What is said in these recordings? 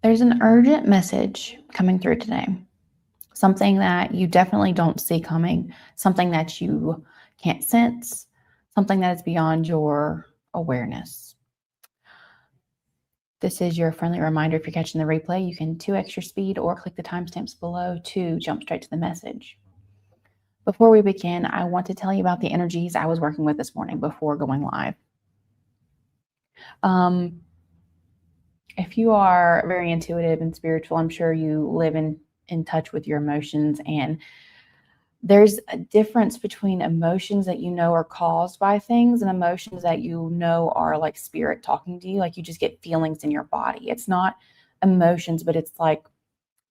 There's an urgent message coming through today. Something that you definitely don't see coming, something that you can't sense, something that is beyond your awareness. This is your friendly reminder. If you're catching the replay, you can 2x your speed or click the timestamps below to jump straight to the message. Before we begin, I want to tell you about the energies I was working with this morning before going live. If you are very intuitive and spiritual, I'm sure you live in touch with your emotions, and there's a difference between emotions that you know are caused by things and emotions that you know are like spirit talking to you. Like you just get feelings in your body. It's not emotions, but it's like,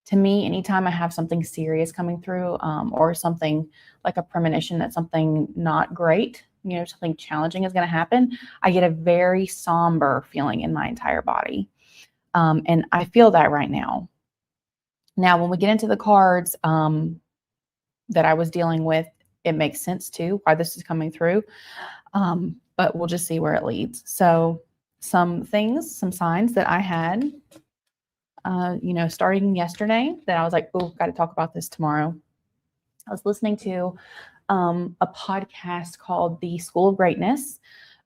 to me, anytime I have something serious coming through, or something like a premonition that something not great, something challenging is going to happen, I get a very somber feeling in my entire body. And I feel that right now. Now, when we get into the cards, that I was dealing with, it makes sense too why this is coming through. But we'll just see where it leads. So some signs that I had, starting yesterday that I was like, oh, got to talk about this tomorrow. I was listening to a podcast called The School of Greatness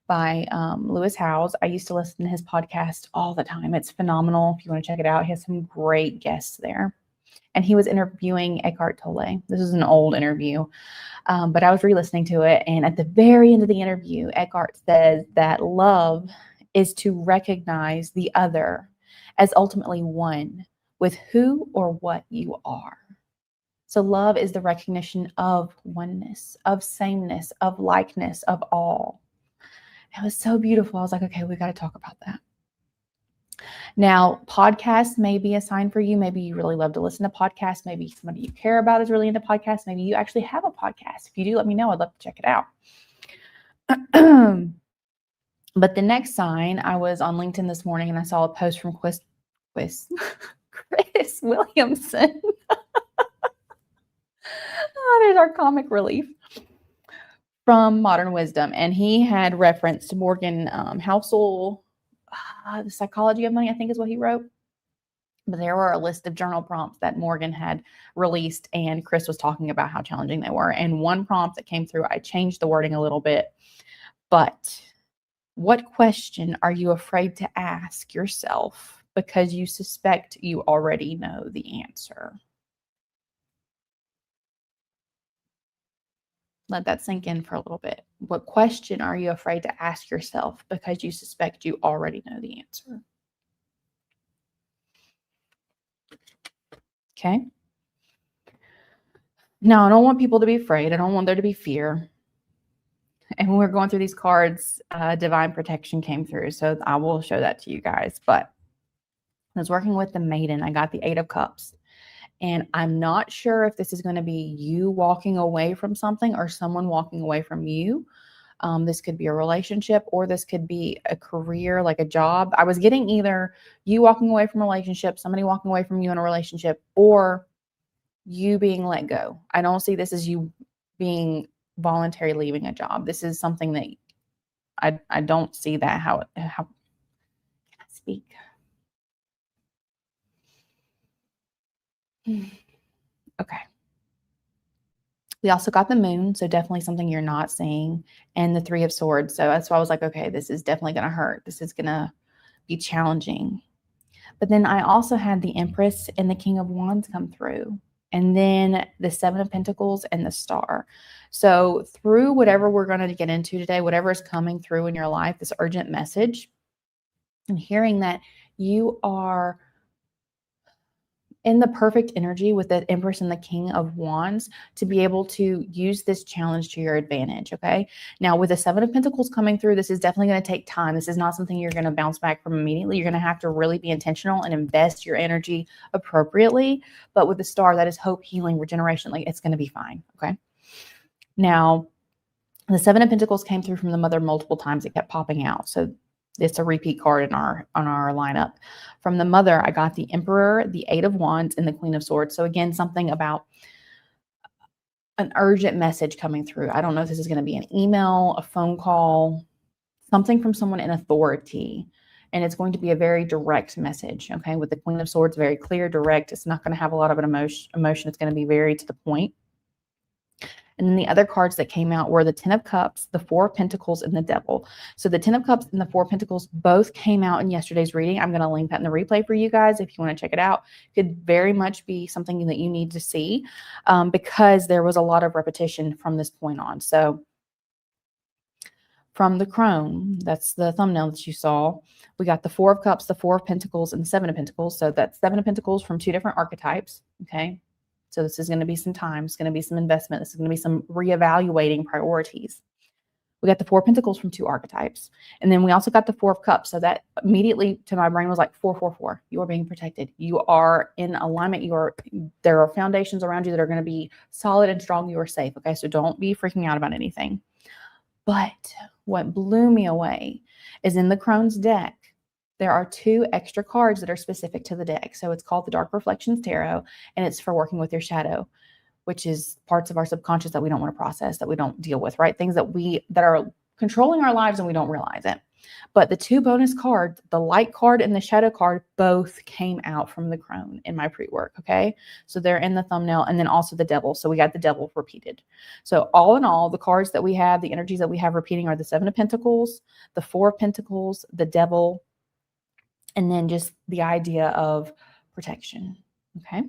by Lewis Howes. I used to listen to his podcast all the time. It's phenomenal. If you want to check it out, he has some great guests there. And he was interviewing Eckhart Tolle. This is an old interview, but I was re-listening to it. And at the very end of the interview, Eckhart says that love is to recognize the other as ultimately one with who or what you are. So love is the recognition of oneness, of sameness, of likeness, of all. It was so beautiful. I was like, okay, we got to talk about that. Now, podcasts may be a sign for you. Maybe you really love to listen to podcasts. Maybe somebody you care about is really into podcasts. Maybe you actually have a podcast. If you do, let me know. I'd love to check it out. But the next sign, I was on LinkedIn this morning and I saw a post from Chris Williamson. There's our comic relief from Modern Wisdom. And he had referenced Morgan Housel, The Psychology of Money, I think is what he wrote. But there were a list of journal prompts that Morgan had released, and Chris was talking about how challenging they were. And one prompt that came through, I changed the wording a little bit. But what question are you afraid to ask yourself because you suspect you already know the answer? Let that sink in for a little bit. What question are you afraid to ask yourself because you suspect you already know the answer? Okay. Now, I don't want people to be afraid. I don't want there to be fear. And when we're going through these cards, divine protection came through. So I will show that to you guys. But I was working with the maiden. I got the 8 of Cups. And I'm not sure if this is going to be you walking away from something or someone walking away from you. This could be a relationship, or this could be a career, like a job. I was getting either you walking away from a relationship, somebody walking away from you in a relationship, or you being let go. I don't see this as you being voluntarily leaving a job. This is something that I don't see that how can I speak? Okay. We also got the moon, so definitely something you're not seeing, and the 3 of Swords. So that's why I was like, okay, this is definitely going to hurt. This is going to be challenging. But then I also had the Empress and the King of Wands come through, and then the 7 of Pentacles and the Star. So through whatever we're going to get into today, whatever is coming through in your life, this urgent message, and hearing that you are in the perfect energy with the Empress and the King of Wands to be able to use this challenge to your advantage, okay? Now, with the 7 of Pentacles coming through, this is definitely going to take time. This is not something you're going to bounce back from immediately. You're going to have to really be intentional and invest your energy appropriately. But with the Star, that is hope, healing, regeneration. Like, it's going to be fine, okay? Now, the 7 of Pentacles came through from the Mother multiple times. It kept popping out. So it's a repeat card on our lineup. From the Mother, I got the Emperor, the 8 of Wands, and the Queen of Swords. So again, something about an urgent message coming through. I don't know if this is going to be an email, a phone call, something from someone in authority. and it's going to be a very direct message. Okay, with the Queen of Swords, very clear, direct. It's not going to have a lot of an emotion. It's going to be very to the point. And then the other cards that came out were the Ten of Cups, the Four of Pentacles, and the Devil. So the Ten of Cups and the Four of Pentacles both came out in yesterday's reading. I'm going to link that in the replay for you guys if you want to check it out. It could very much be something that you need to see because there was a lot of repetition from this point on. So from the crone, that's the thumbnail that you saw, we got the Four of Cups, the Four of Pentacles, and the Seven of Pentacles. So that's Seven of Pentacles from two different archetypes. Okay. So this is going to be some time. It's going to be some investment. This is going to be some reevaluating priorities. We got the Four of Pentacles from two archetypes. And then we also got the Four of Cups. So that immediately to my brain was like 444. You are being protected. You are in alignment. There are foundations around you that are going to be solid and strong. You are safe. Okay. So don't be freaking out about anything. But what blew me away is in the Crone's deck, there are two extra cards that are specific to the deck. So it's called the Dark Reflections Tarot, and it's for working with your shadow, which is parts of our subconscious that we don't want to process, that we don't deal with, right? Things that are controlling our lives and we don't realize it. But the two bonus cards, the light card and the shadow card, both came out from the crone in my pre-work, okay? So they're in the thumbnail, and then also the devil. So we got the devil repeated. So all in all, the cards that we have, the energies that we have repeating are the Seven of Pentacles, the Four of Pentacles, the devil, and then just the idea of protection, okay?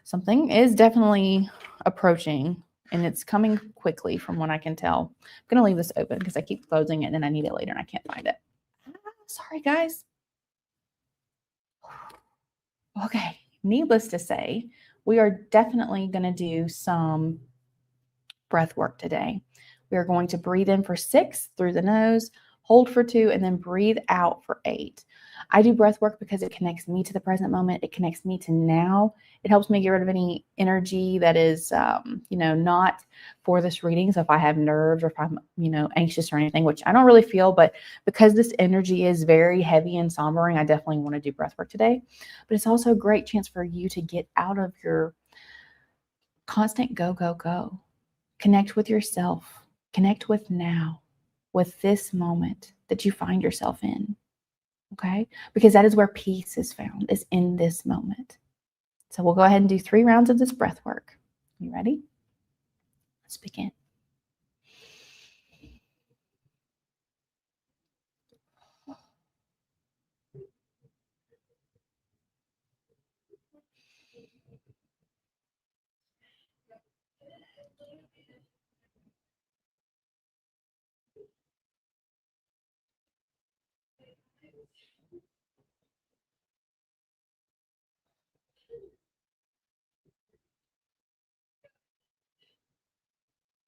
Something is definitely approaching, and it's coming quickly from what I can tell. I'm going to leave this open because I keep closing it and then I need it later and I can't find it. Sorry, guys. Okay, needless to say, we are definitely going to do some breath work today. We are going to breathe in for 6 through the nose, hold for 2, and then breathe out for 8. I do breath work because it connects me to the present moment. It connects me to now. It helps me get rid of any energy that is, not for this reading. So if I have nerves or if I'm, anxious or anything, which I don't really feel, but because this energy is very heavy and sombering, I definitely want to do breath work today. But it's also a great chance for you to get out of your constant go, go, go. Connect with yourself. Connect with now, with this moment that you find yourself in. Okay? Because that is where peace is found, is in this moment. So we'll go ahead and do 3 rounds of this breath work. You ready? Let's begin.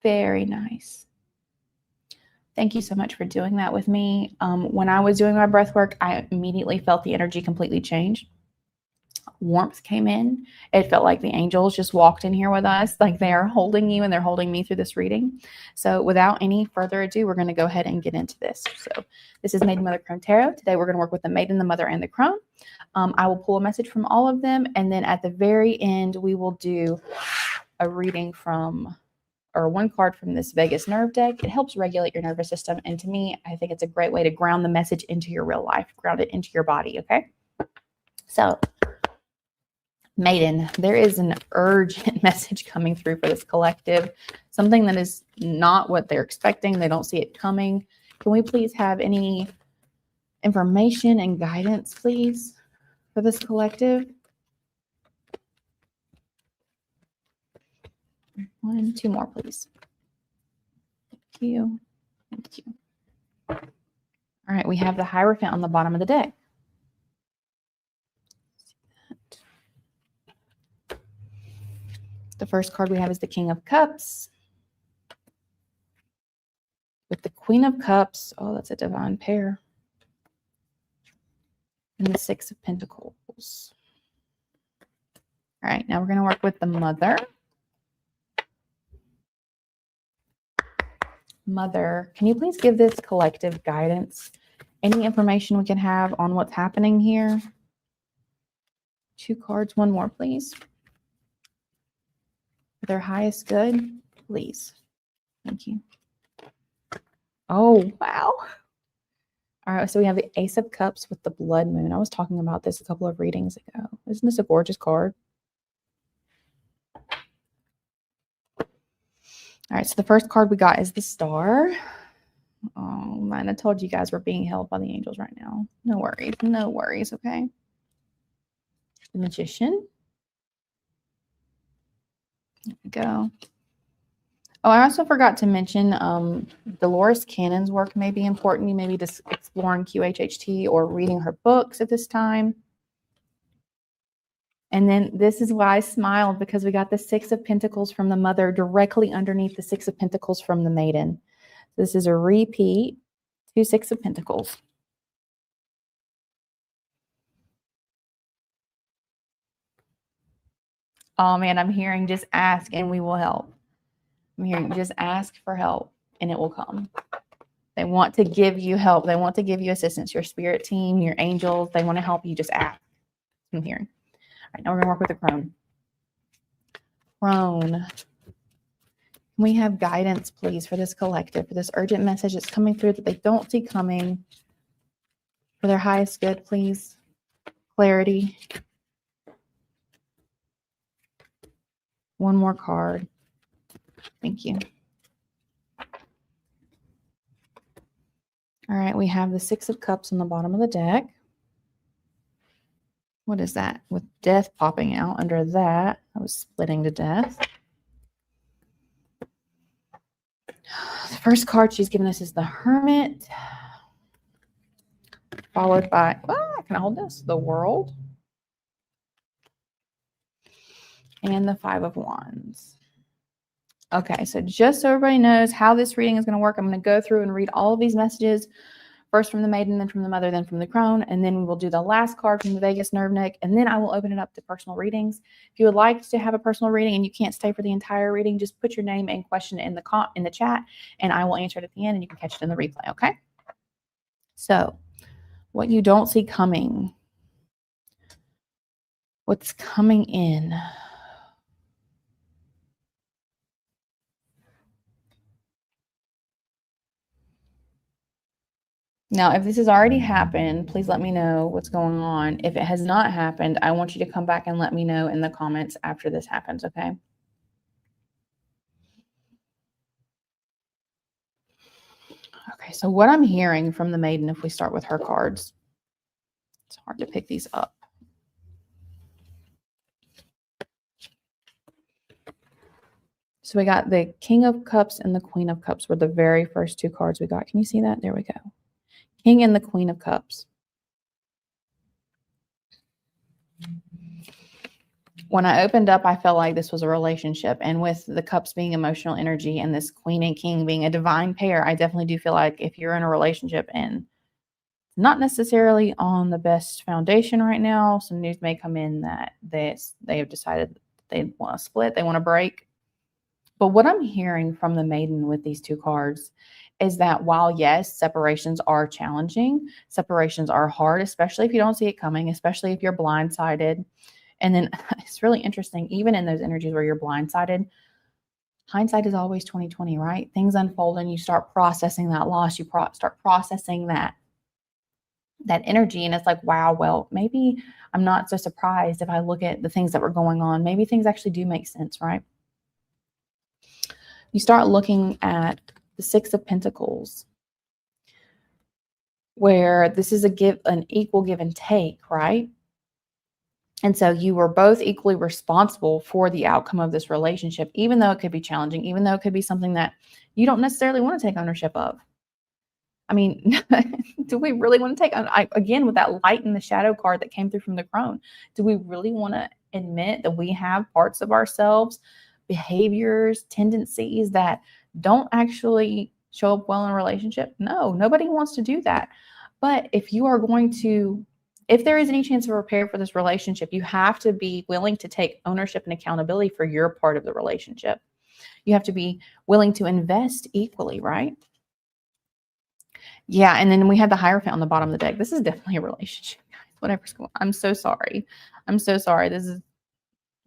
Very nice. Thank you so much for doing that with me. When I was doing my breath work, I immediately felt the energy completely change. Warmth came in. It felt like the angels just walked in here with us, like they are holding you and they're holding me through this reading. So without any further ado, we're going to go ahead and get into this. So this is Maiden, Mother, Crone Tarot. Today we're going to work with the Maiden, the Mother, and the Crone. I will pull a message from all of them, and then at the very end, we will do a reading from, or one card from this Vegas nerve deck. It helps regulate your nervous system, and to me, I think it's a great way to ground the message into your real life, ground it into your body, okay? So Maiden, there is an urgent message coming through for this collective, something that is not what they're expecting. They don't see it coming. Can we please have any information and guidance, please, for this collective? 1, 2 more, please. Thank you. Thank you. All right, we have the Hierophant on the bottom of the deck. The first card we have is the King of Cups. With the Queen of Cups, oh, that's a divine pair. And the Six of Pentacles. All right, now we're going to work with the Mother. Mother, can you please give this collective guidance? Any information we can have on what's happening here? 2 cards, 1 more, please. For their highest good, please. Thank you. Oh, wow. All right, so we have the Ace of Cups with the Blood Moon. I was talking about this a couple of readings ago. Isn't this a gorgeous card? All right, so the first card we got is the Star. Oh, man, I told you guys we're being held by the angels right now. No worries, okay? The Magician. There we go. Oh, I also forgot to mention Dolores Cannon's work may be important. You may be just exploring QHHT or reading her books at this time. And then this is why I smiled, because we got the Six of Pentacles from the Mother directly underneath the Six of Pentacles from the Maiden. This is a repeat, 2 Six of Pentacles. Oh man, I'm hearing just ask and we will help. I'm hearing just ask for help and it will come. They want to give you help. They want to give you assistance. Your spirit team, your angels, they want to help you. Just ask. I'm hearing. All right, now we're going to work with the crone. Crone. Can we have guidance, please, for this collective, for this urgent message that's coming through that they don't see coming, for their highest good, please? Clarity. One more card. Thank you. All right, we have the Six of Cups on the bottom of the deck. What is that? With death popping out under that. I was splitting to death. The first card she's given us is the Hermit, followed by, can I hold this? The World. And the Five of Wands. Okay, so just so everybody knows how this reading is going to work, I'm going to go through and read all of these messages, first from the Maiden, then from the Mother, then from the Crone, and then we will do the last card from the Vegas Nerve Neck, and then I will open it up to personal readings. If you would like to have a personal reading and you can't stay for the entire reading, just put your name and question in the chat, and I will answer it at the end, and you can catch it in the replay, okay? So, what you don't see coming, what's coming in. Now, if this has already happened, please let me know what's going on. If it has not happened, I want you to come back and let me know in the comments after this happens, okay? Okay, so what I'm hearing from the Maiden, if we start with her cards, it's hard to pick these up. So we got the King of Cups and the Queen of Cups were the very first two cards we got. Can you see that? There we go. King and the Queen of Cups. When I opened up, I felt like this was a relationship. And with the cups being emotional energy and this Queen and King being a divine pair, I definitely do feel like if you're in a relationship and not necessarily on the best foundation right now, some news may come in that they have decided they want to split, they want to break. But what I'm hearing from the Maiden with these two cards is that while, yes, separations are challenging, separations are hard, especially if you don't see it coming, especially if you're blindsided. And then it's really interesting, even in those energies where you're blindsided, hindsight is always 20/20, right? Things unfold and you start processing that loss. You start processing that energy. And it's like, wow, well, maybe I'm not so surprised if I look at the things that were going on. Maybe things actually do make sense, right? You start looking at the Six of Pentacles, where this is an equal give and take, right? And so you were both equally responsible for the outcome of this relationship, even though it could be challenging, even though it could be something that you don't necessarily want to take ownership of. I mean, do we really want to take on, again, with that light and the shadow card that came through from the crone, do we really want to admit that we have parts of ourselves, behaviors, tendencies that don't actually show up well in a relationship? No, nobody wants to do that. But if you are going to, if there is any chance of repair for this relationship, you have to be willing to take ownership and accountability for your part of the relationship. You have to be willing to invest equally, right? Yeah, and then we had the Hierophant on the bottom of the deck. This is definitely a relationship, guys. Whatever's going on. I'm so sorry. I'm so sorry. This is,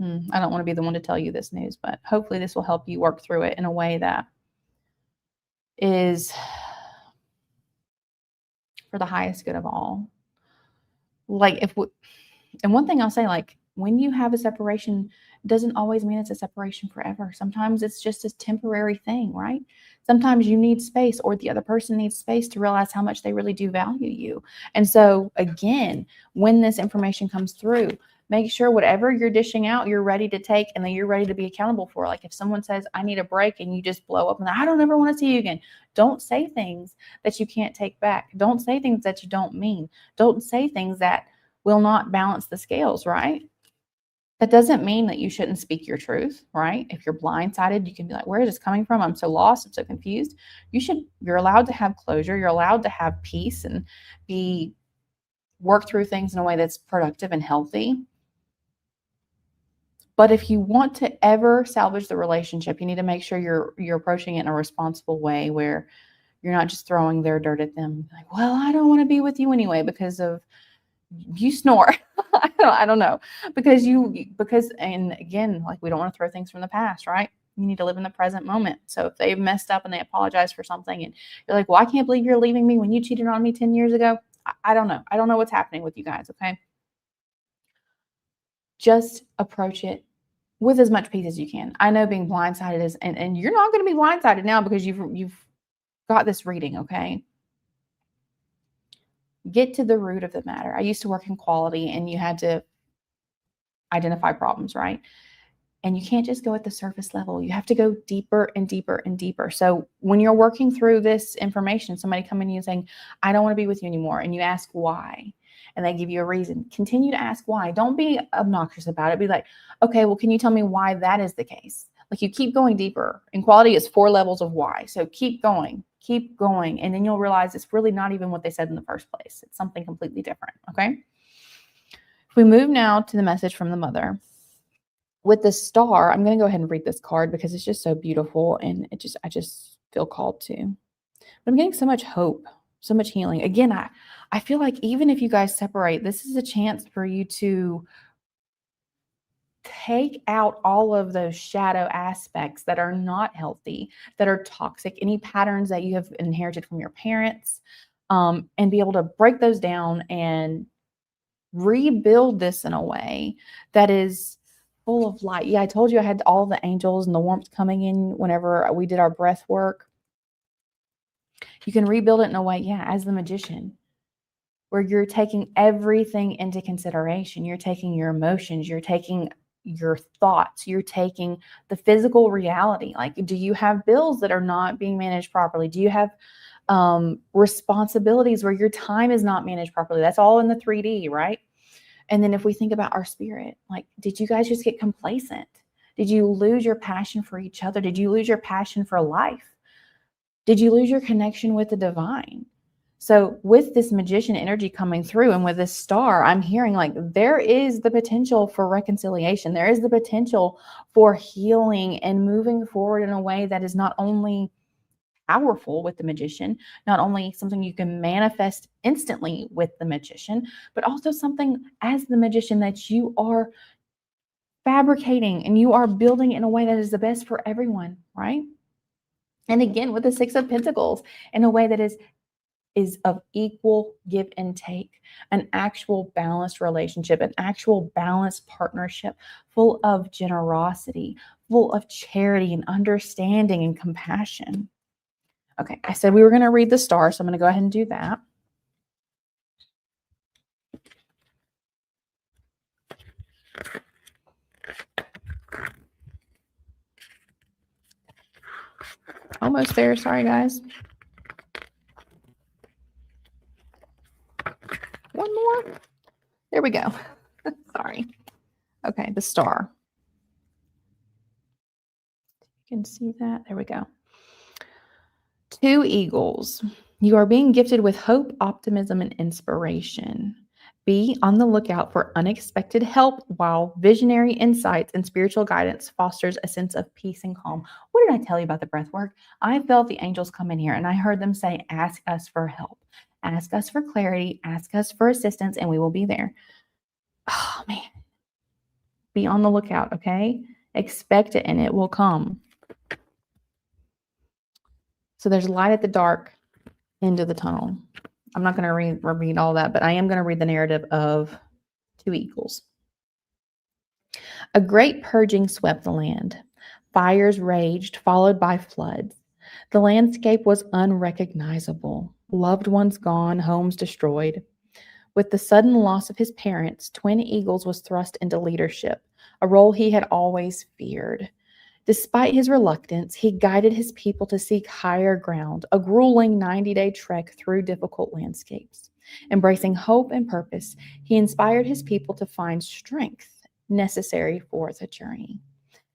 I don't want to be the one to tell you this news, but hopefully this will help you work through it in a way that is for the highest good of all. Like and one thing I'll say, like, when you have a separation, it doesn't always mean it's a separation forever. Sometimes it's just a temporary thing, right? Sometimes you need space, or the other person needs space to realize how much they really do value you. And so, again, when this information comes through, make sure whatever you're dishing out, you're ready to take and then you're ready to be accountable for. Like if someone says, I need a break, and you just blow up and I don't ever want to see you again. Don't say things that you can't take back. Don't say things that you don't mean. Don't say things that will not balance the scales, right? That doesn't mean that you shouldn't speak your truth, right? If you're blindsided, you can be like, where is this coming from? I'm so lost. I'm so confused. You're allowed to have closure. You're allowed to have peace and work through things in a way that's productive and healthy. But if you want to ever salvage the relationship, you need to make sure you're approaching it in a responsible way where you're not just throwing their dirt at them. Like, well, I don't want to be with you anyway because of you snore. I don't know. Because and again, like we don't want to throw things from the past, right? You need to live in the present moment. So if they've messed up and they apologize for something and you're like, well, I can't believe you're leaving me when you cheated on me 10 years ago. I don't know. I don't know what's happening with you guys. Okay. Just approach it with as much peace as you can. I know being blindsided is, and you're not going to be blindsided now because you've got this reading. Okay. Get to the root of the matter. I used to work in quality and you had to identify problems, right? And you can't just go at the surface level. You have to go deeper and deeper and deeper. So when you're working through this information, somebody coming to you saying, I don't want to be with you anymore. And you ask why, and they give you a reason. Continue to ask why. Don't be obnoxious about it. Be like, okay, well, can you tell me why that is the case? Like you keep going deeper. In quality, it's 4 levels of why. So keep going. And then you'll realize it's really not even what they said in the first place. It's something completely different. Okay. If we move now to the message from the mother. With the star, I'm going to go ahead and read this card because it's just so beautiful and I just feel called to. But I'm getting so much hope, so much healing. Again, I feel like even if you guys separate, this is a chance for you to take out all of those shadow aspects that are not healthy, that are toxic, any patterns that you have inherited from your parents, and be able to break those down and rebuild this in a way that is full of light. Yeah, I told you I had all the angels and the warmth coming in whenever we did our breath work. You can rebuild it in a way, yeah, as the magician, where you're taking everything into consideration. You're taking your emotions, you're taking your thoughts, you're taking the physical reality. Like, do you have bills that are not being managed properly? Do you have responsibilities where your time is not managed properly? That's all in the 3D, right? And then if we think about our spirit, like, did you guys just get complacent? Did you lose your passion for each other? Did you lose your passion for life? Did you lose your connection with the divine? So with this magician energy coming through and with this star, I'm hearing like there is the potential for reconciliation. There is the potential for healing and moving forward in a way that is not only powerful with the magician, not only something you can manifest instantly with the magician, but also something as the magician that you are fabricating and you are building in a way that is the best for everyone, right? And again, with the 6 of Pentacles, in a way that is of equal give and take, an actual balanced relationship, an actual balanced partnership, full of generosity, full of charity and understanding and compassion. Okay, I said we were going to read the star, so I'm going to go ahead and do that. Almost there. Sorry, guys. One more. There we go. Sorry. Okay, the star. You can see that. There we go. 2 eagles. You are being gifted with hope, optimism, and inspiration. Be on the lookout for unexpected help, while visionary insights and spiritual guidance fosters a sense of peace and calm. What did I tell you about the breath work? I felt the angels come in here and I heard them say, ask us for help, ask us for clarity, ask us for assistance, and we will be there. Oh, man. Be on the lookout, okay? Expect it and it will come. So there's light at the dark end of the tunnel. I'm not going to read all that, but I am going to read the narrative of two eagles. A great purging swept the land. Fires raged, followed by floods. The landscape was unrecognizable. Loved ones gone, homes destroyed. With the sudden loss of his parents, Twin Eagles was thrust into leadership, a role he had always feared. Despite his reluctance, he guided his people to seek higher ground, a grueling 90-day trek through difficult landscapes. Embracing hope and purpose, he inspired his people to find strength necessary for the journey.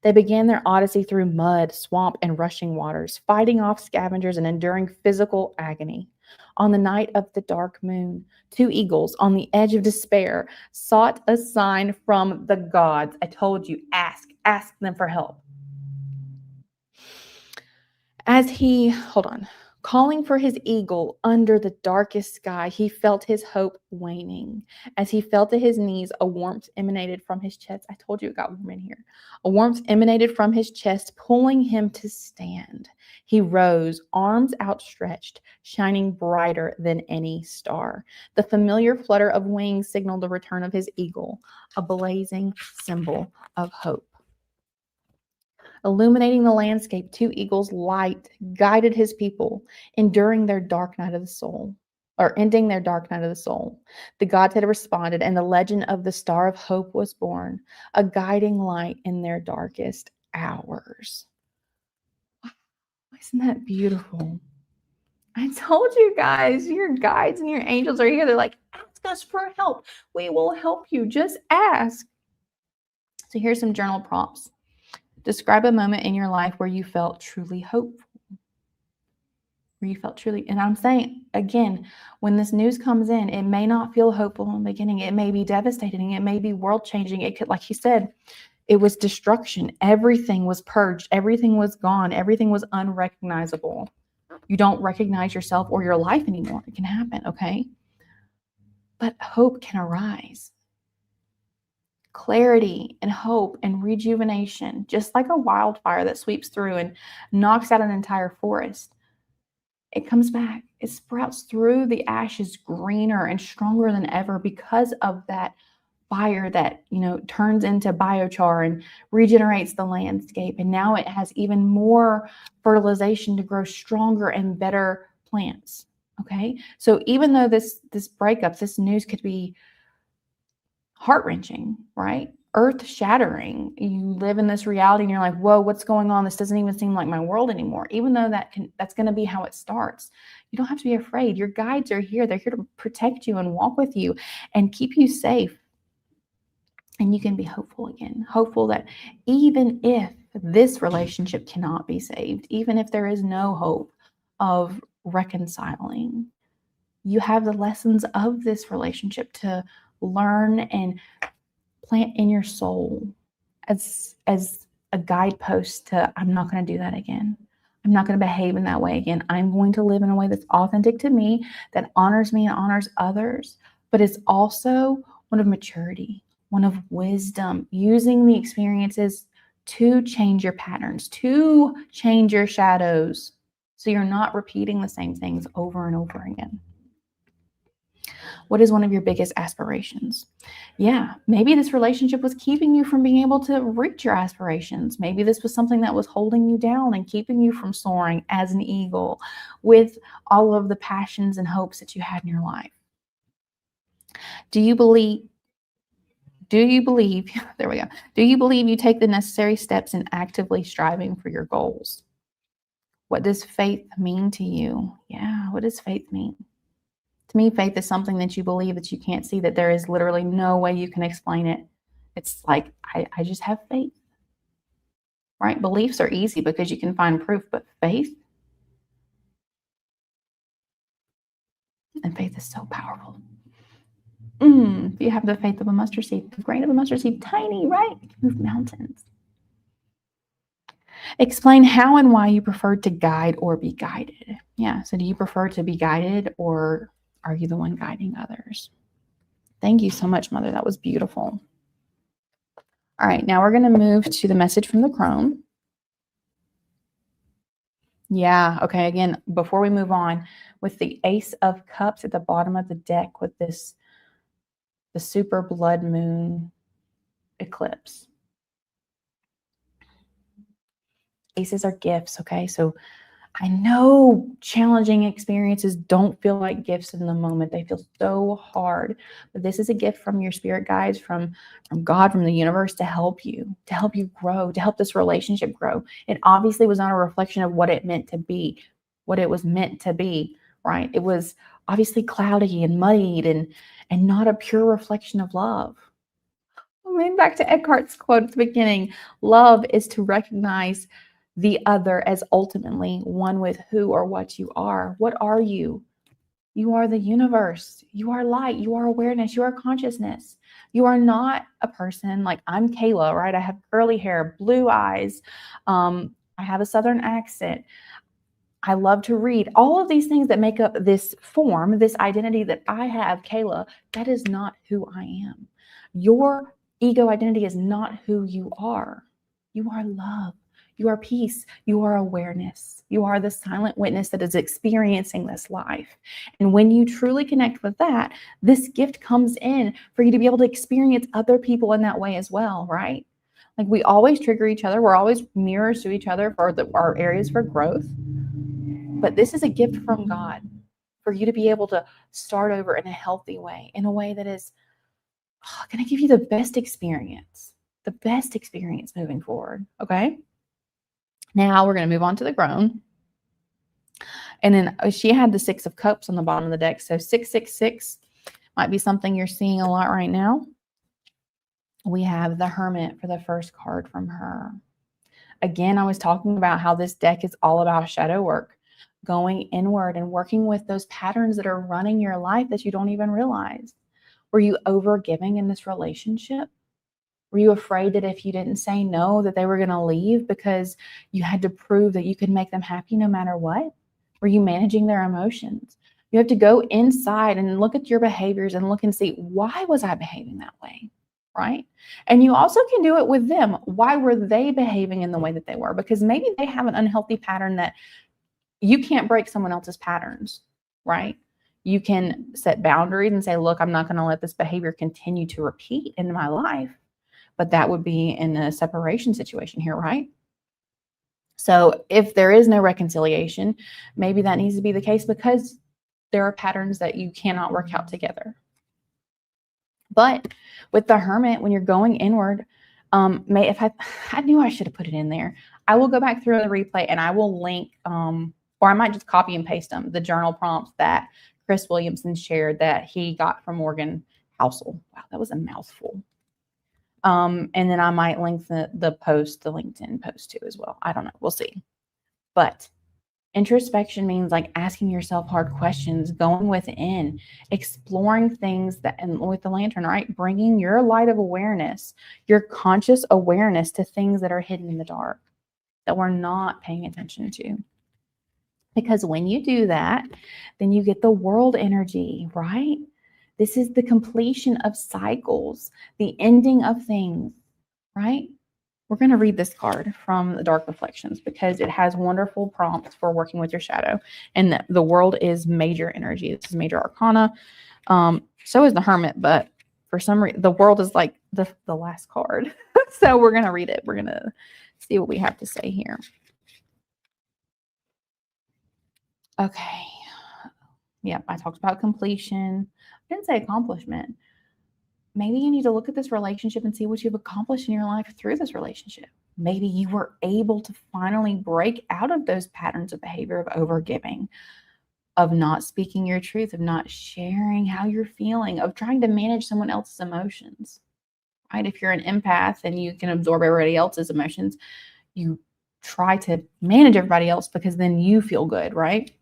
They began their odyssey through mud, swamp, and rushing waters, fighting off scavengers and enduring physical agony. On the night of the dark moon, two eagles on the edge of despair sought a sign from the gods. I told you, ask them for help. Calling for his eagle under the darkest sky, he felt his hope waning. As he fell to his knees, a warmth emanated from his chest. I told you it got warm in here. A warmth emanated from his chest, pulling him to stand. He rose, arms outstretched, shining brighter than any star. The familiar flutter of wings signaled the return of his eagle, a blazing symbol of hope. Illuminating the landscape, two eagles' light guided his people, ending their dark night of the soul. The gods had responded, and the legend of the Star of Hope was born, a guiding light in their darkest hours. Isn't that beautiful? I told you guys, your guides and your angels are here. They're like, ask us for help. We will help you. Just ask. So here's some journal prompts. Describe a moment in your life where you felt truly hopeful. And I'm saying, again, when this news comes in, it may not feel hopeful in the beginning. It may be devastating. It may be world-changing. It could, like he said, it was destruction. Everything was purged. Everything was gone. Everything was unrecognizable. You don't recognize yourself or your life anymore. It can happen, okay? But hope can arise. Clarity and hope and rejuvenation, just like a wildfire that sweeps through and knocks out an entire forest. It comes back. It sprouts through the ashes greener and stronger than ever because of that fire that, turns into biochar and regenerates the landscape. And now it has even more fertilization to grow stronger and better plants. Okay. So even though this breakup, this news could be heart-wrenching, right? Earth-shattering. You live in this reality and you're like, whoa, what's going on? This doesn't even seem like my world anymore. Even though that's going to be how it starts. You don't have to be afraid. Your guides are here. They're here to protect you and walk with you and keep you safe. And you can be hopeful again. Hopeful that even if this relationship cannot be saved, even if there is no hope of reconciling, you have the lessons of this relationship to learn and plant in your soul as a guidepost to, I'm not going to do that again. I'm not going to behave in that way again. I'm going to live in a way that's authentic to me, that honors me and honors others, but it's also one of maturity, one of wisdom, using the experiences to change your patterns, to change your shadows, so you're not repeating the same things over and over again. What is one of your biggest aspirations? Yeah, maybe this relationship was keeping you from being able to reach your aspirations. Maybe this was something that was holding you down and keeping you from soaring as an eagle with all of the passions and hopes that you had in your life. Do you believe, there we go. Do you believe you take the necessary steps in actively striving for your goals? What does faith mean to you? Yeah, what does faith mean? To me, faith is something that you believe that you can't see, that there is literally no way you can explain it. It's like, I just have faith, right? Beliefs are easy because you can find proof, but faith, and faith is so powerful. If you have the faith of a mustard seed, the grain of a mustard seed, tiny, right? It can move mountains. Explain how and why you prefer to guide or be guided. Yeah, so do you prefer to be guided, or are you the one guiding others? Thank you so much, Mother. That was beautiful. All right, now we're going to move to the message from the crone. Yeah. Okay. Again, before we move on, with the Ace of Cups at the bottom of the deck with this, the super blood moon eclipse. Aces are gifts. Okay. So I know challenging experiences don't feel like gifts in the moment. They feel so hard. But this is a gift from your spirit guides, from God, from the universe to help you grow, to help this relationship grow. It obviously was not a reflection of what it meant to be, what it was meant to be, right? It was obviously cloudy and muddied and not a pure reflection of love. I mean, back to Eckhart's quote at the beginning, love is to recognize the other as ultimately one with who or what you are. What are you? You are the universe. You are light. You are awareness. You are consciousness. You are not a person like I'm Kayla, right? I have curly hair, blue eyes. I have a Southern accent. I love to read. All of these things that make up this form, this identity that I have, Kayla, that is not who I am. Your ego identity is not who you are. You are love. You are peace. You are awareness. You are the silent witness that is experiencing this life. And when you truly connect with that, this gift comes in for you to be able to experience other people in that way as well, right? Like we always trigger each other. We're always mirrors to each other for our areas for growth. But this is a gift from God for you to be able to start over in a healthy way, in a way that is going to give you the best experience moving forward. Okay. Now we're going to move on to the grown. And then she had the Six of Cups on the bottom of the deck. So 666 might be something you're seeing a lot right now. We have the Hermit for the first card from her. Again, I was talking about how this deck is all about shadow work, going inward and working with those patterns that are running your life that you don't even realize. Were you overgiving in this relationship? Were you afraid that if you didn't say no, that they were going to leave because you had to prove that you could make them happy no matter what? Were you managing their emotions? You have to go inside and look at your behaviors and look and see, why was I behaving that way? Right? And you also can do it with them. Why were they behaving in the way that they were? Because maybe they have an unhealthy pattern that you can't break someone else's patterns, right? You can set boundaries and say, look, I'm not going to let this behavior continue to repeat in my life. But that would be in a separation situation here, right? So if there is no reconciliation, maybe that needs to be the case because there are patterns that you cannot work out together. But with the Hermit, when you're going inward, if I knew I should have put it in there. I will go back through the replay and I will link, or I might just copy and paste them, the journal prompts that Chris Williamson shared that he got from Morgan Housel. Wow, that was a mouthful. And then I might link the post, the LinkedIn post too as well. I don't know. We'll see. But introspection means like asking yourself hard questions, going within, exploring things that, and with the lantern, right? Bringing your light of awareness, your conscious awareness to things that are hidden in the dark that we're not paying attention to. Because when you do that, then you get the world energy, right? This is the completion of cycles, the ending of things, right? We're going to read this card from the Dark Reflections because it has wonderful prompts for working with your shadow. And the world is major energy. This is major arcana. So is the Hermit, but for some reason, the world is like the last card. So we're going to read it. We're going to see what we have to say here. Okay. Yep, I talked about completion. I didn't say accomplishment. Maybe you need to look at this relationship and see what you've accomplished in your life through this relationship. Maybe you were able to finally break out of those patterns of behavior of overgiving, of not speaking your truth, of not sharing how you're feeling, of trying to manage someone else's emotions, right? If you're an empath and you can absorb everybody else's emotions, you try to manage everybody else because then you feel good, right?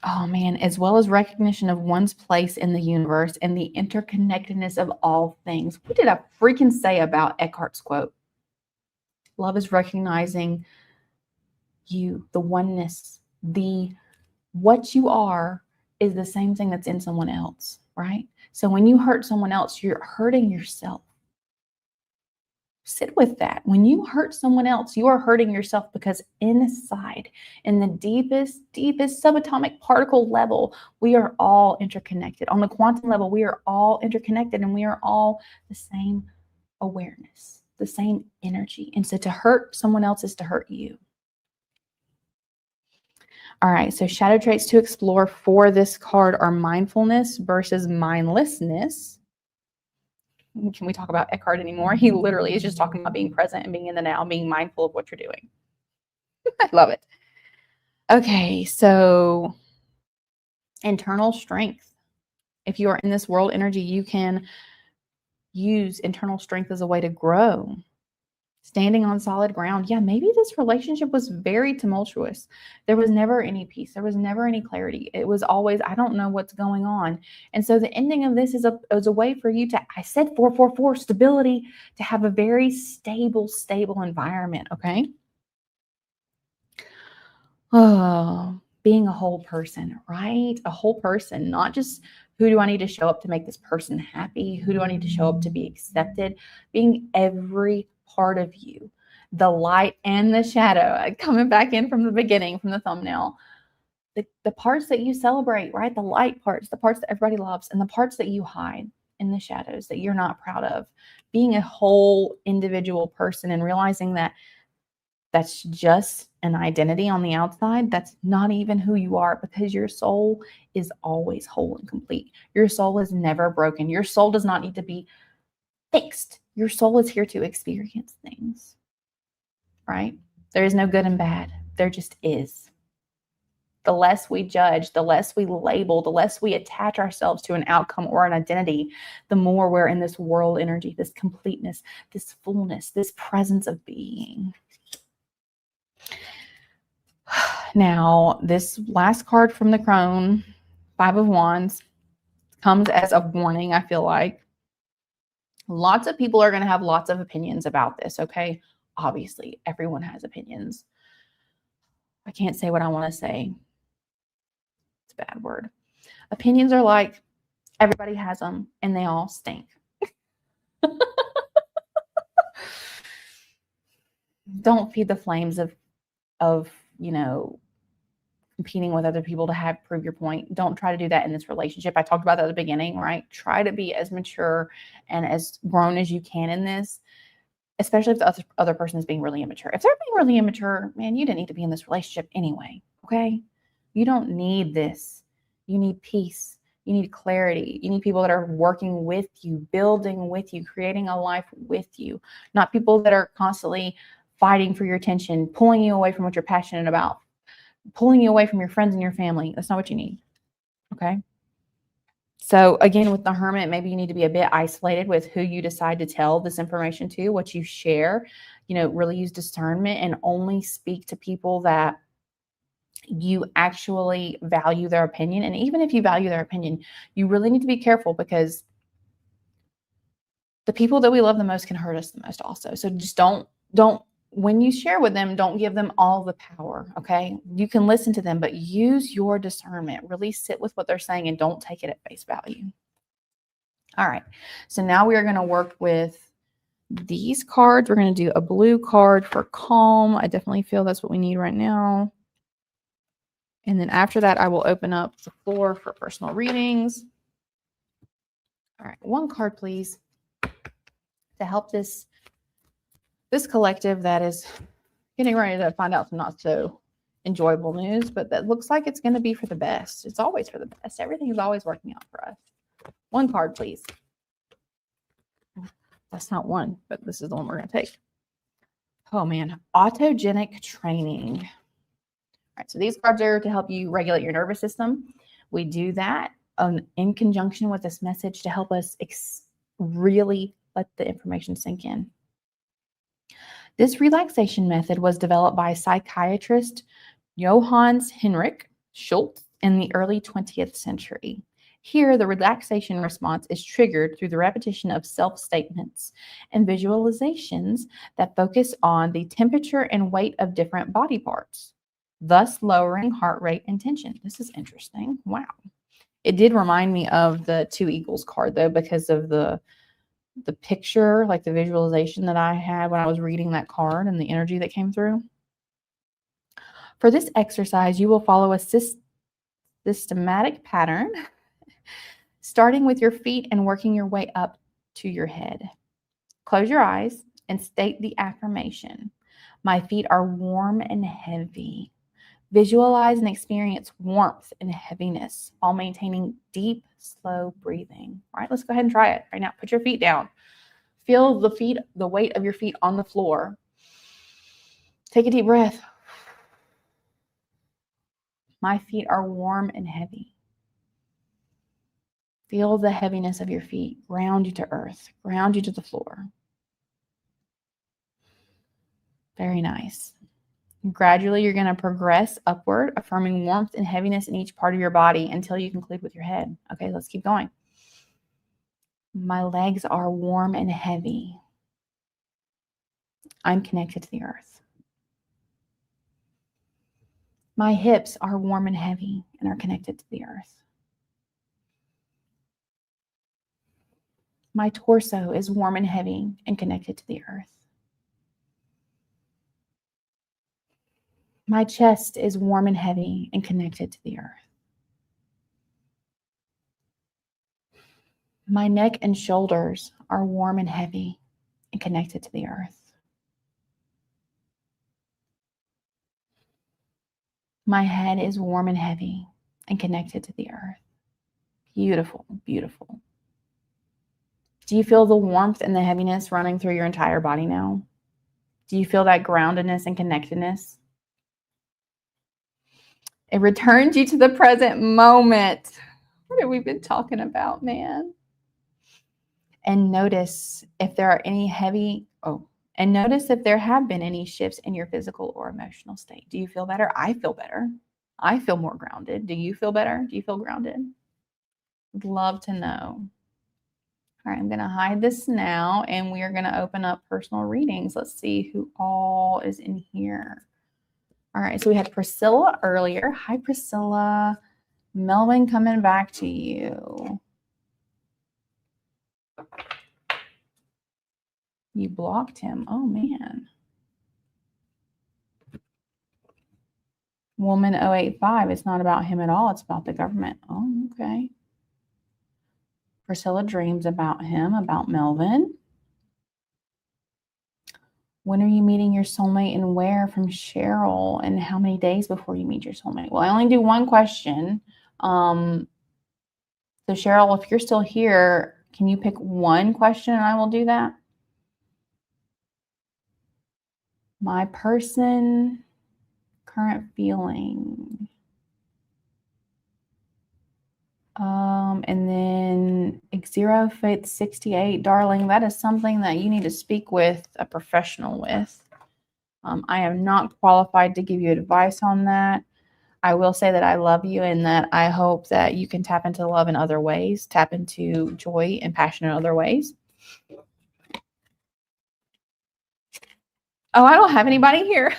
Oh man, as well as recognition of one's place in the universe and the interconnectedness of all things. What did I freaking say about Eckhart's quote? Love is recognizing you, the oneness, the what you are is the same thing that's in someone else, right? So when you hurt someone else, you're hurting yourself. Sit with that. When you hurt someone else, you are hurting yourself, because inside, in the deepest, deepest subatomic particle level, we are all interconnected. On the quantum level, we are all interconnected, and we are all the same awareness, the same energy. And so to hurt someone else is to hurt you. All right, so shadow traits to explore for this card are mindfulness versus mindlessness. Can we talk about Eckhart anymore? He literally is just talking about being present and being in the now, being mindful of what you're doing. I love it. Okay, so internal strength. If you are in this world energy, you can use internal strength as a way to grow. Standing on solid ground. Yeah, maybe this relationship was very tumultuous. There was never any peace. There was never any clarity. It was always, I don't know what's going on. And so the ending of this is a way for you to, I said 444, stability, to have a very stable environment, okay? Oh, being a whole person, right? A whole person, not just who do I need to show up to make this person happy? Who do I need to show up to be accepted? Being every part of you, the light and the shadow, coming back in from the beginning, from the thumbnail, the parts that you celebrate, right? The light parts, the parts that everybody loves, and the parts that you hide in the shadows that you're not proud of. Being a whole individual person and realizing that that's just an identity on the outside. That's not even who you are, because your soul is always whole and complete. Your soul is never broken. Your soul does not need to be fixed. Your soul is here to experience things, right? There is no good and bad. There just is. The less we judge, the less we label, the less we attach ourselves to an outcome or an identity, the more we're in this world energy, this completeness, this fullness, this presence of being. Now, this last card from the crone, 5 of Wands, comes as a warning, I feel like. Lots of people are going to have lots of opinions about this, okay? Obviously, everyone has opinions. I can't say what I want to say. It's a bad word. Opinions are like, everybody has them, and they all stink. Don't feed the flames of competing with other people to prove your point. Don't try to do that in this relationship. I talked about that at the beginning, right? Try to be as mature and as grown as you can in this, especially if the other person is being really immature. If they're being really immature, man, you didn't need to be in this relationship anyway, okay? You don't need this. You need peace. You need clarity. You need people that are working with you, building with you, creating a life with you, not people that are constantly fighting for your attention, pulling you away from what you're passionate about, pulling you away from your friends and your family. That's not what you need. Okay. So again, with the Hermit, maybe you need to be a bit isolated with who you decide to tell this information to, what you share, really use discernment and only speak to people that you actually value their opinion. And even if you value their opinion, you really need to be careful, because the people that we love the most can hurt us the most also. So just don't, when you share with them, don't give them all the power, okay? You can listen to them, but use your discernment. Really sit with what they're saying and don't take it at face value. All right, so now we are going to work with these cards. We're going to do a blue card for calm. I definitely feel that's what we need right now. And then after that, I will open up the floor for personal readings. All right, one card, please, to help this collective that is getting ready to find out some not so enjoyable news, but that looks like it's going to be for the best. It's always for the best. Everything is always working out for us. One card, please. That's not one, but this is the one we're going to take. Oh, man. Autogenic training. All right, so these cards are to help you regulate your nervous system. We do that in conjunction with this message to help us really let the information sink in. This relaxation method was developed by psychiatrist Johannes Henrik Schultz in the early 20th century. Here, the relaxation response is triggered through the repetition of self-statements and visualizations that focus on the temperature and weight of different body parts, thus lowering heart rate and tension. This is interesting. Wow. It did remind me of the 2 Eagles card, though, because of the the picture, like the visualization that I had when I was reading that card and the energy that came through. For this exercise, you will follow a systematic pattern, starting with your feet and working your way up to your head. Close your eyes and state the affirmation. My feet are warm and heavy. Visualize and experience warmth and heaviness while maintaining deep, slow breathing. All right, let's go ahead and try it right now. Put your feet down. Feel the weight of your feet on the floor. Take a deep breath. My feet are warm and heavy. Feel the heaviness of your feet. Ground you to earth. Ground you to the floor. Very nice. Gradually, you're going to progress upward, affirming warmth and heaviness in each part of your body until you conclude with your head. Okay, let's keep going. My legs are warm and heavy. I'm connected to the earth. My hips are warm and heavy and are connected to the earth. My torso is warm and heavy and connected to the earth. My chest is warm and heavy and connected to the earth. My neck and shoulders are warm and heavy and connected to the earth. My head is warm and heavy and connected to the earth. Beautiful, beautiful. Do you feel the warmth and the heaviness running through your entire body now? Do you feel that groundedness and connectedness? It returns you to the present moment. What have we been talking about, man? And notice if there are any and notice if there have been any shifts in your physical or emotional state. Do you feel better? I feel better. I feel more grounded. Do you feel better? Do you feel grounded? Would love to know. All right, I'm going to hide this now, and we are going to open up personal readings. Let's see who all is in here. All right, so we had Priscilla earlier. Hi, Priscilla. Melvin coming back to you. You blocked him. Oh, man. Woman 085. It's not about him at all. It's about the government. Oh, okay. Priscilla dreams about him, about Melvin. When are you meeting your soulmate and where? From Cheryl. And how many days before you meet your soulmate? Well, I only do one question. So Cheryl, if you're still here, can you pick one question and I will do that? My person, current feeling. And then Xero Faith 68, darling, that is something that you need to speak with a professional with. I am not qualified to give you advice on that. I will say that I love you and that I hope that you can tap into love in other ways, tap into joy and passion in other ways. Oh, I don't have anybody here.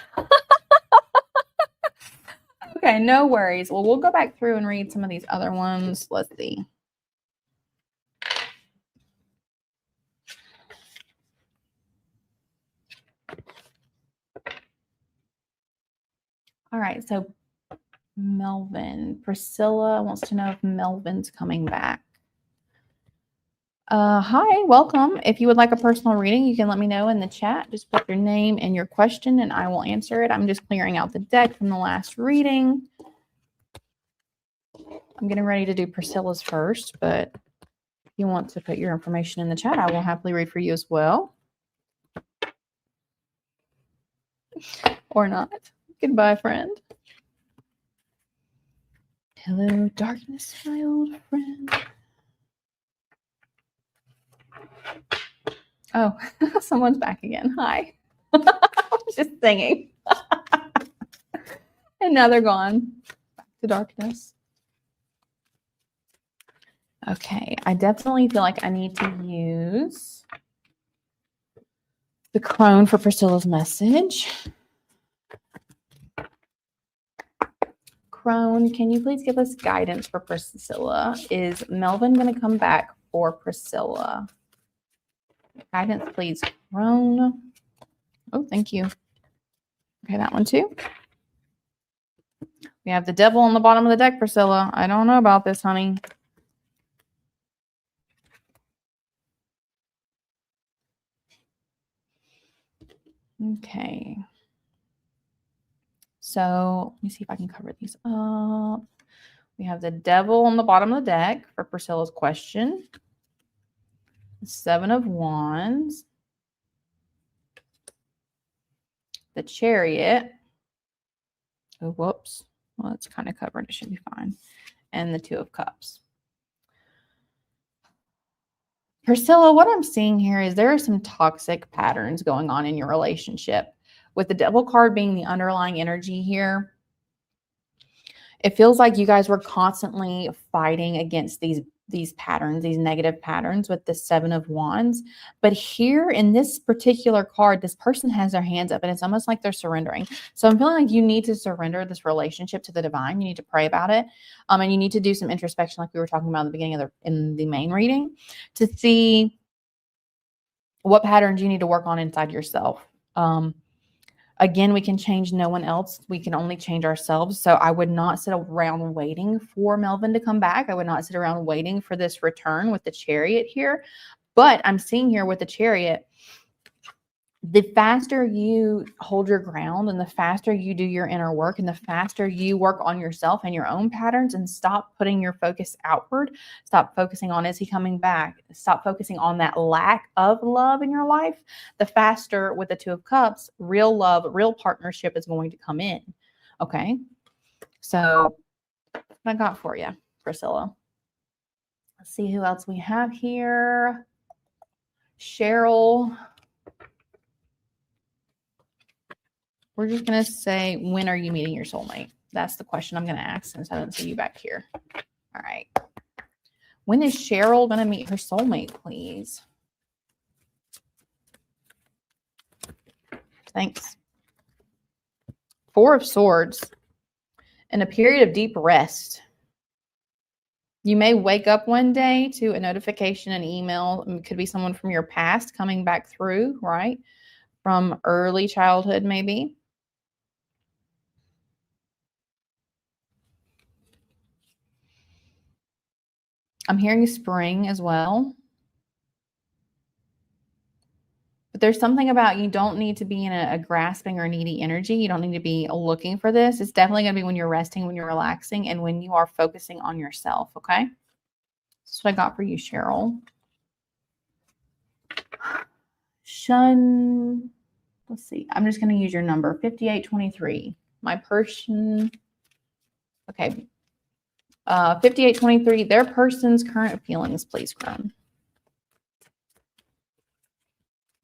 Okay, no worries. Well, we'll go back through and read some of these other ones. Let's see. All right, so Melvin. Priscilla wants to know if Melvin's coming back. Hi, welcome. If you would like a personal reading, you can let me know in the chat. Just put your name and your question and I will answer it. I'm just clearing out the deck from the last reading. I'm getting ready to do Priscilla's first, but if you want to put your information in the chat, I will happily read for you as well. Or not. Goodbye, friend. Hello, darkness, my old friend. Oh, someone's back again. Hi. I was just singing. And now they're gone. Back to darkness. Okay, I definitely feel like I need to use the crone for Priscilla's message. Crone, can you please give us guidance for Priscilla? Is Melvin going to come back for Priscilla? Guidance, please. Crone. Oh, thank you. Okay, that one too. We have the devil on the bottom of the deck, Priscilla. I don't know about this, honey. Okay. So let me see if I can cover these up. We have the devil on the bottom of the deck for Priscilla's question. The 7 of Wands. The Chariot. Oh, whoops. Well, it's kind of covered. It should be fine. And the 2 of Cups. Priscilla, what I'm seeing here is there are some toxic patterns going on in your relationship. With the devil card being the underlying energy here, it feels like you guys were constantly fighting against these patterns, these negative patterns with the 7 of Wands. But here in this particular card, this person has their hands up and it's almost like they're surrendering. So I'm feeling like you need to surrender this relationship to the divine. You need to pray about it. And you need to do some introspection like we were talking about in the beginning of in the main reading to see what patterns you need to work on inside yourself. Again, we can change no one else. We can only change ourselves. So I would not sit around waiting for Melvin to come back. I would not sit around waiting for this return with the Chariot here. But I'm seeing here with the Chariot, the faster you hold your ground and the faster you do your inner work and the faster you work on yourself and your own patterns and stop putting your focus outward, stop focusing on, is he coming back? Stop focusing on that lack of love in your life. The faster with the 2 of Cups, real love, real partnership is going to come in. Okay. So what I got for you, Priscilla. Let's see who else we have here. Cheryl. We're just going to say, when are you meeting your soulmate? That's the question I'm going to ask since I didn't see you back here. All right. When is Cheryl going to meet her soulmate, please? Thanks. 4 of Swords. In a period of deep rest. You may wake up one day to a notification, an email. It could be someone from your past coming back through, right? From early childhood, maybe. I'm hearing spring as well. But there's something about you don't need to be in a grasping or needy energy. You don't need to be looking for this. It's definitely going to be when you're resting, when you're relaxing, and when you are focusing on yourself, okay? That's what I got for you, Cheryl. Shun, let's see. I'm just going to use your number, 5823. My person, okay. 5823, their person's current feelings, please, Crone.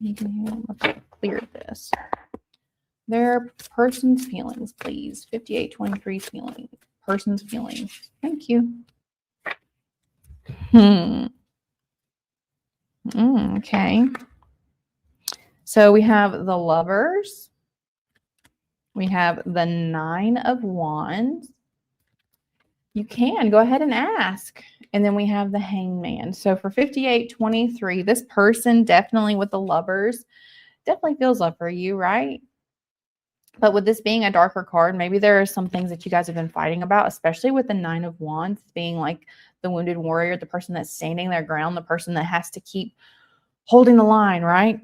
Let's clear this. Their person's feelings, please. 5823 feelings. Person's feelings. Thank you. Okay. So we have the Lovers. We have the 9 of Wands. You can go ahead and ask. And then we have the Hangman. So for 5823, this person definitely with the Lovers definitely feels love for you, right? But with this being a darker card, maybe there are some things that you guys have been fighting about, especially with the 9 of Wands being like the wounded warrior, the person that's standing their ground, the person that has to keep holding the line, right?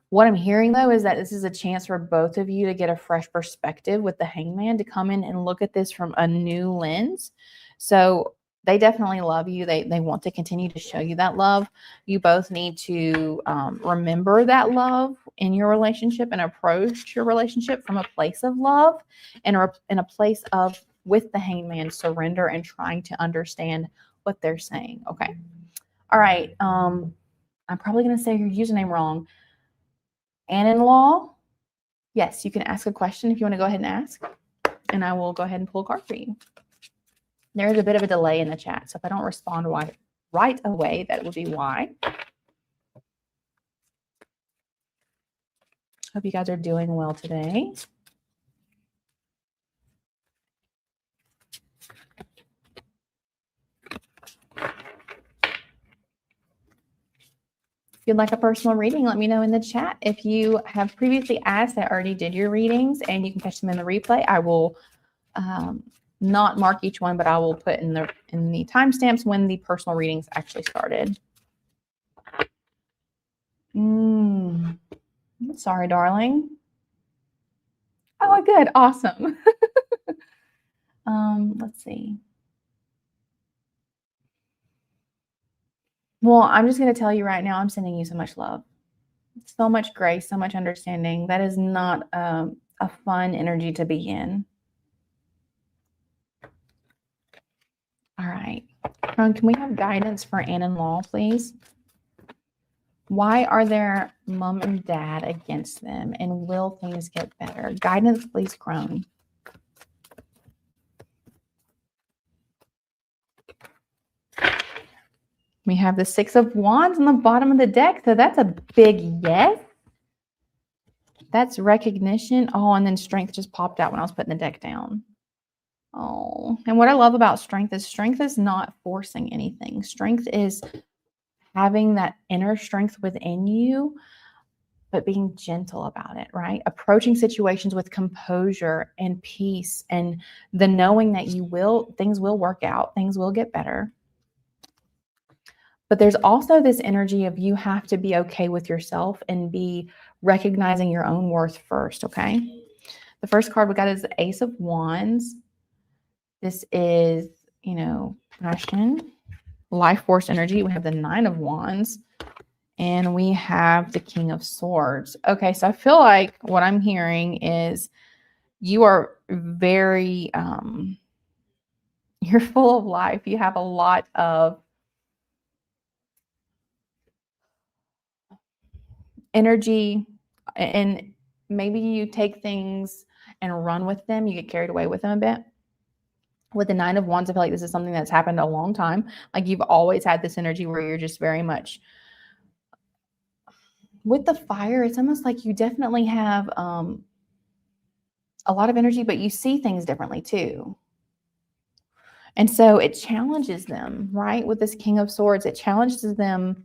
What I'm hearing, though, is that this is a chance for both of you to get a fresh perspective with the Hangman, to come in and look at this from a new lens. So they definitely love you. They want to continue to show you that love. You both need to remember that love in your relationship and approach your relationship from a place of love and in a place of, with the Hangman, surrender and trying to understand what they're saying. Okay. All right. I'm probably going to say your username wrong. Ann-in-law. Yes, you can ask a question if you want to go ahead and ask, and I will go ahead and pull a card for you. There is a bit of a delay in the chat, so if I don't respond right away, that will be why. Hope you guys are doing well today. If you'd like a personal reading, let me know in the chat. If you have previously asked, I already did your readings, and you can catch them in the replay. I will not mark each one, but I will put in the timestamps when the personal readings actually started. Sorry, darling. Oh, good. Awesome. Let's see. Well, I'm just going to tell you right now, I'm sending you so much love, so much grace, so much understanding. That is not a fun energy to be in. All right. Can we have guidance for Ann and Law, please? Why are their mom and dad against them? And will things get better? Guidance, please, Crone. We have the 6 of Wands on the bottom of the deck. So that's a big yes. That's recognition. Oh, and then Strength just popped out when I was putting the deck down. Oh, and what I love about Strength is not forcing anything. Strength is having that inner strength within you, but being gentle about it, right? Approaching situations with composure and peace, and the knowing that things will work out, things will get better. But there's also this energy of you have to be okay with yourself and be recognizing your own worth first, okay? The first card we got is the Ace of Wands. This is, passion, life force energy. We have the 9 of Wands, and we have the King of Swords. Okay, so I feel like what I'm hearing is you are very, you're full of life. You have a lot of energy, and maybe you take things and run with them. You get carried away with them a bit. With the 9 of Wands, I feel like this is something that's happened a long time. Like you've always had this energy where you're just very much with the fire. It's almost like you definitely have a lot of energy, but you see things differently too. And so it challenges them, right? With this King of Swords, it challenges them,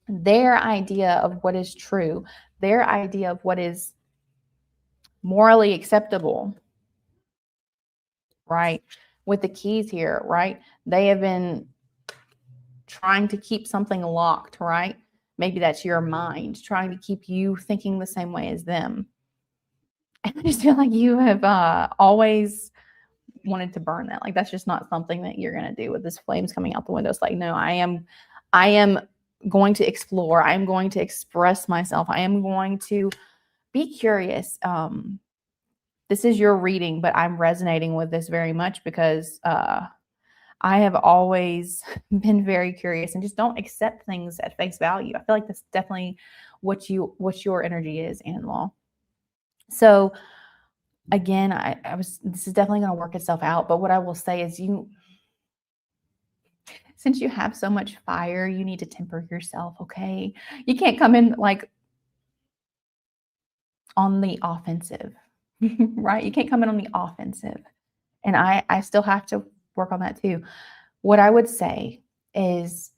their idea of what is true, their idea of what is morally acceptable, right? With the keys here, right? They have been trying to keep something locked, right? Maybe that's your mind trying to keep you thinking the same way as them. And I just feel like you have always wanted to burn that. Like that's just not something that you're going to do with this flames coming out the window. It's like, no, I am going to explore. I am going to express myself. I am going to be curious. This is your reading, but I'm resonating with this very much because I have always been very curious, and just don't accept things at face value. I feel like that's definitely what your energy is, in-law. So again, this is definitely going to work itself out. But what I will say is since you have so much fire, you need to temper yourself. Okay. You can't come in like on the offensive, right? You can't come in on the offensive. And I still have to work on that too. What I would say is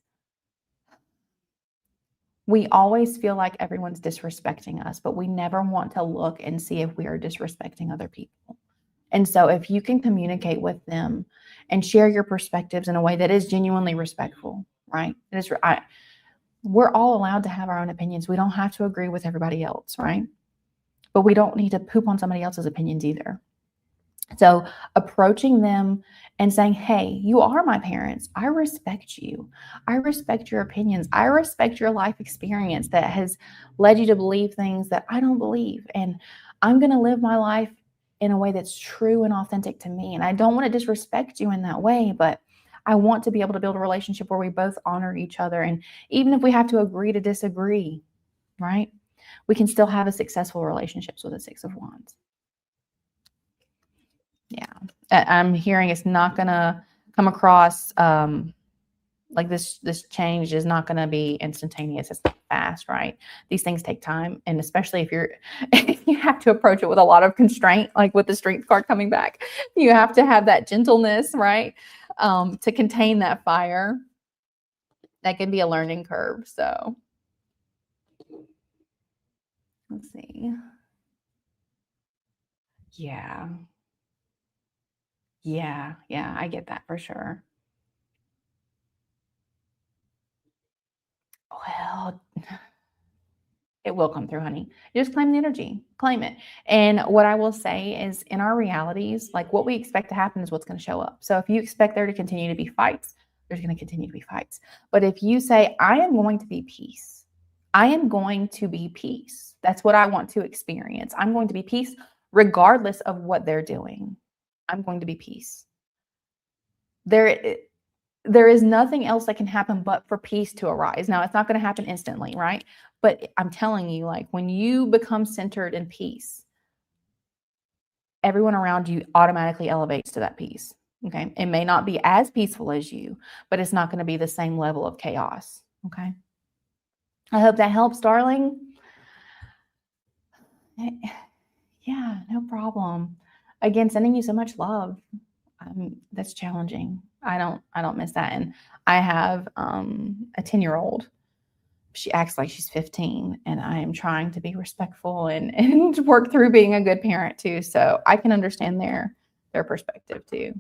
we always feel like everyone's disrespecting us, but we never want to look and see if we are disrespecting other people. And so if you can communicate with them and share your perspectives in a way that is genuinely respectful, right? We're all allowed to have our own opinions. We don't have to agree with everybody else, right? But we don't need to poop on somebody else's opinions either. So approaching them and saying, hey, you are my parents. I respect you. I respect your opinions. I respect your life experience that has led you to believe things that I don't believe. And I'm going to live my life in a way that's true and authentic to me. And I don't want to disrespect you in that way, but I want to be able to build a relationship where we both honor each other. And even if we have to agree to disagree, right? We can still have a successful relationships with a 6 of Wands. Yeah, I'm hearing it's not going to come across like this change is not going to be instantaneous. It's not fast, right? These things take time. And especially if you have to approach it with a lot of constraint, like with the Strength card coming back, you have to have that gentleness, right? To contain that fire. That can be a learning curve. So Let's see. Yeah. Yeah. Yeah. I get that for sure. Well, it will come through, honey. You just claim the energy, claim it. And what I will say is, in our realities, like what we expect to happen is what's going to show up. So if you expect there to continue to be fights, there's going to continue to be fights. But if you say, I am going to be peace, I am going to be peace. That's what I want to experience. I'm going to be peace regardless of what they're doing. I'm going to be peace. There is nothing else that can happen but for peace to arise. Now, it's not going to happen instantly, right? But I'm telling you, like when you become centered in peace, everyone around you automatically elevates to that peace. Okay. It may not be as peaceful as you, but it's not going to be the same level of chaos. Okay. I hope that helps, darling. Yeah, no problem. Again, sending you so much love. That's challenging. I don't miss that. And I have a 10-year-old. She acts like she's 15, and I am trying to be respectful and work through being a good parent too. So I can understand their perspective too.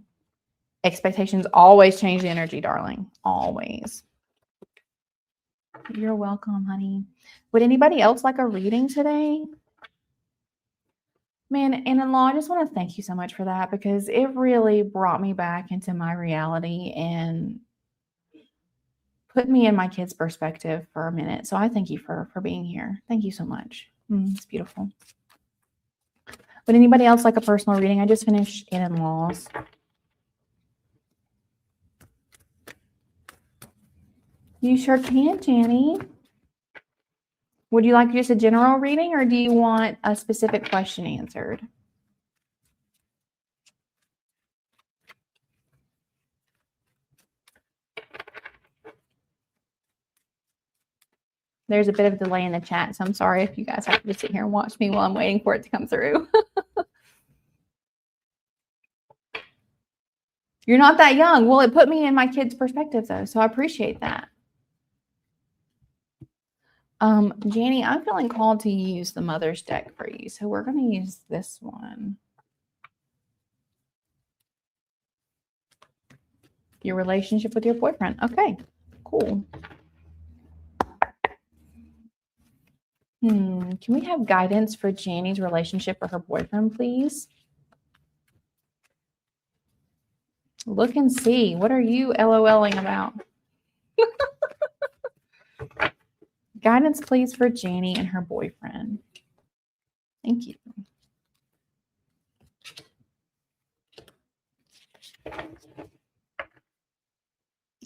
Expectations always change the energy, darling. Always. You're welcome, honey. Would anybody else like a reading today? Man, and in-law, I just want to thank you so much for that, because it really brought me back into my reality and put me in my kids' perspective for a minute. So I thank you for being here. Thank you so much. It's beautiful. Would anybody else like a personal reading? I just finished in-laws. You sure can, Janny. Would you like just a general reading, or do you want a specific question answered? There's a bit of a delay in the chat, so I'm sorry if you guys have to sit here and watch me while I'm waiting for it to come through. You're not that young. Well, it put me in my kids' perspective, though, so I appreciate that. Janie, I'm feeling called to use the Mother's deck for you, so we're going to use this one. Your relationship with your boyfriend. Okay, cool. Can we have guidance for Janie's relationship with her boyfriend, please? Look and see. What are you LOLing about? Guidance, please, for Janie and her boyfriend. Thank you.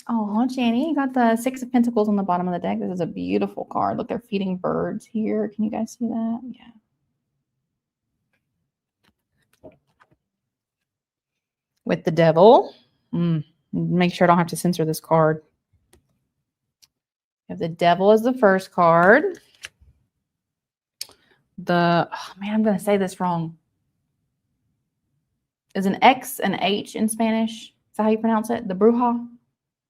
Oh, Janie, you got the Six of Pentacles on the bottom of the deck. This is a beautiful card. Look, they're feeding birds here. Can you guys see that? Yeah. With the Devil. Make sure I don't have to censor this card. You have the Devil as the first card. Oh man, I'm going to say this wrong. Is an X an H in Spanish? Is that how you pronounce it? The Bruja?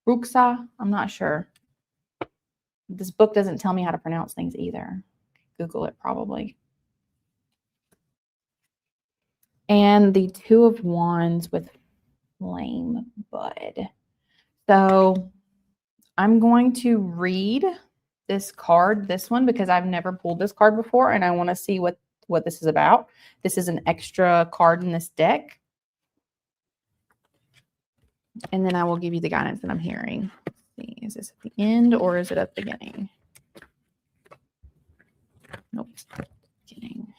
Bruxa? I'm not sure. This book doesn't tell me how to pronounce things either. Google it probably. And the Two of Wands with Flame Bud. So I'm going to read this card, this one, because I've never pulled this card before, and I want to see what this is about. This is an extra card in this deck. And then I will give you the guidance that I'm hearing. Let's see, is this at the end or is it at the beginning? Nope, it's at the beginning.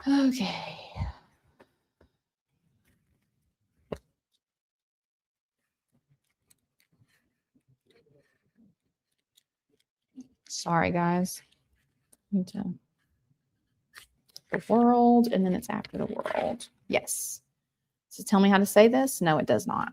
Okay. Sorry, guys. The world, and then it's after the world. Yes. So tell me how to say this. No, it does not.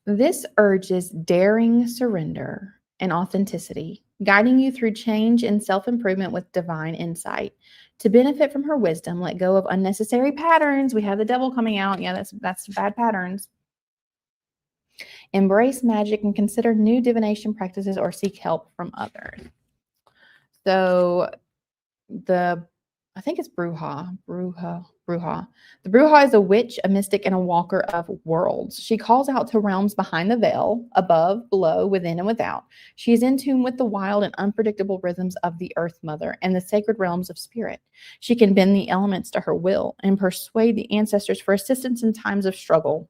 This urges daring surrender and authenticity, guiding you through change and self-improvement with divine insight. To benefit from her wisdom, let go of unnecessary patterns. We have the Devil coming out. Yeah, that's bad patterns. Embrace magic and consider new divination practices or seek help from others. So I think it's Bruja. The Bruja is a witch, a mystic, and a walker of worlds. She calls out to realms behind the veil, above, below, within, and without. She is in tune with the wild and unpredictable rhythms of the Earth Mother and the sacred realms of spirit. She can bend the elements to her will and persuade the ancestors for assistance in times of struggle.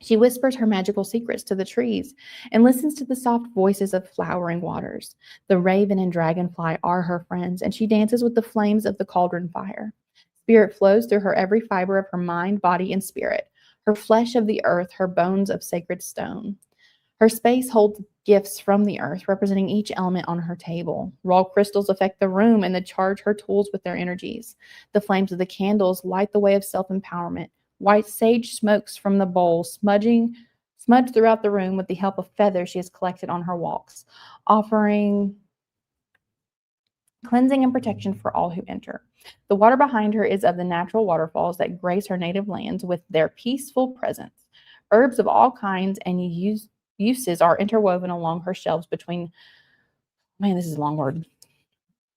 She whispers her magical secrets to the trees and listens to the soft voices of flowering waters. The raven and dragonfly are her friends, and she dances with the flames of the cauldron fire. Spirit flows through her every fiber of her mind, body, and spirit, her flesh of the earth, her bones of sacred stone. Her space holds gifts from the earth, representing each element on her table. Raw crystals affect the room and they charge her tools with their energies. The flames of the candles light the way of self-empowerment. White sage smokes from the bowl, smudged throughout the room with the help of feathers she has collected on her walks, offering cleansing and protection for all who enter. The water behind her is of the natural waterfalls that grace her native lands with their peaceful presence. Herbs of all kinds and uses are interwoven along her shelves between, man, this is a long word,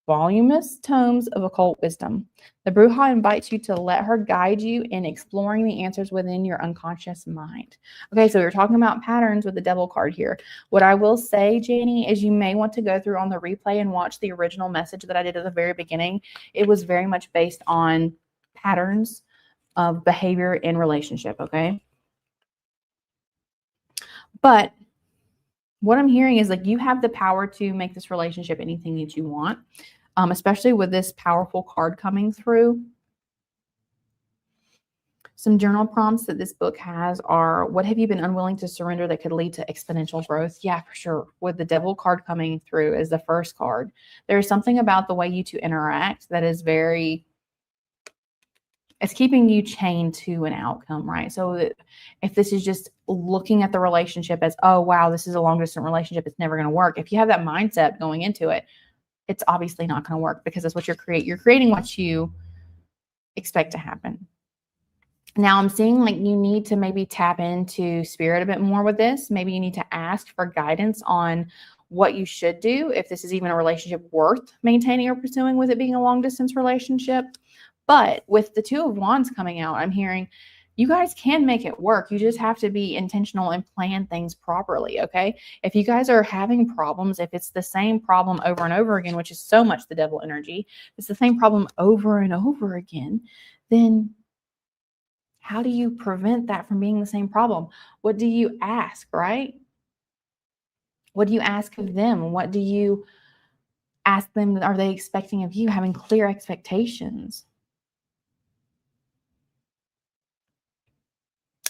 voluminous tomes of occult wisdom. The Bruja invites you to let her guide you in exploring the answers within your unconscious mind. Okay, so we're talking about patterns with the devil card here. What I will say, Janie, is you may want to go through on the replay and watch the original message that I did at the very beginning. It was very much based on patterns of behavior in relationship, okay? But what I'm hearing is like you have the power to make this relationship anything that you want, especially with this powerful card coming through. Some journal prompts that this book has are, what have you been unwilling to surrender that could lead to exponential growth? Yeah, for sure. With the devil card coming through as the first card, there's something about the way you two interact that is it's keeping you chained to an outcome, right? So if this is just looking at the relationship as, oh, wow, this is a long distance relationship, it's never going to work. If you have that mindset going into it, it's obviously not going to work because that's what you're creating what you expect to happen. Now I'm seeing like you need to maybe tap into spirit a bit more with this. Maybe you need to ask for guidance on what you should do, if this is even a relationship worth maintaining or pursuing with it being a long distance relationship. But with the Two of Wands coming out, I'm hearing you guys can make it work. You just have to be intentional and plan things properly, okay? If you guys are having problems, if it's the same problem over and over again, which is so much the devil energy, it's the same problem over and over again, then how do you prevent that from being the same problem? What do you ask, right? What do you ask of them? What do you ask them? Are they expecting of you? Having clear expectations.